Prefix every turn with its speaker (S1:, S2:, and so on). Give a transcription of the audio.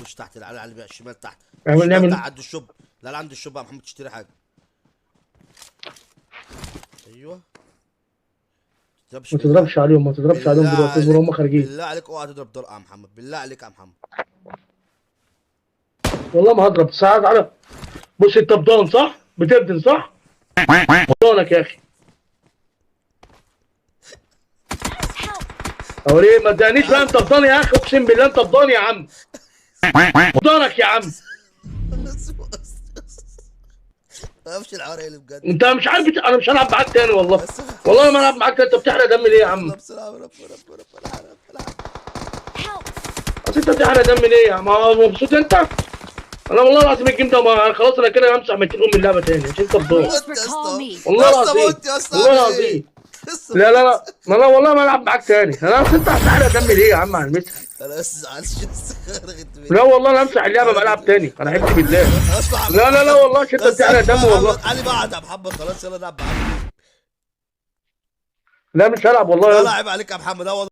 S1: مش تحت، على الشمال تحت.
S2: نعمل
S1: الشمال
S2: نعمل
S1: تحت عند الشوب. لا عند الشوب يا محمد تشتري حاجه. ايوه.
S2: ما تضربش عليهم، ما تضربش عليهم
S1: بالله
S2: دلوقتي، اصبر
S1: عليك،
S2: هم خارجين.
S1: بالله عليك اوعى تضرب طلقه يا محمد، بالله عليك يا محمد.
S2: والله ما هضرب ساعات على. بص انت بدان صح؟ بتبدن صح؟ بدانك يا اخي. او ليه ما تدانيش بقى، انت بدان يا اخي، اقسم بالله انت بدان يا عم. بدانك يا عم.
S1: ما فيش العرق اللي بجد.
S2: انت مش عارف انا مش هلعب معاك تاني والله. والله ما العب معاك تاني، انت بتحرق دم ليه يا عم؟
S1: بسرعه رب.
S2: بس انت بتحرق دم ليه يا عم؟ مبسوط انت؟ انا والله العظيم الجيم ده خلاص انا كده همسح 200 ام اللعبه تاني عشان انت بدان. والله العظيم، والله العظيم. لا لا لا ما انا والله ما العب معاك تاني. انا بس انت هتحرق دم ليه يا عم على المسح؟
S1: انا بس زعلش
S2: لا والله انا امسح اللعبه ما العب تاني، انا حبت بالله. لا لا لا والله عشان انت بتحرق دم والله.
S1: علي بعد يا محمد خلاص يلا نلعب.
S2: لا مش هلعب والله.
S1: لا
S2: يلا.
S1: لا عيب عليك يا محمد.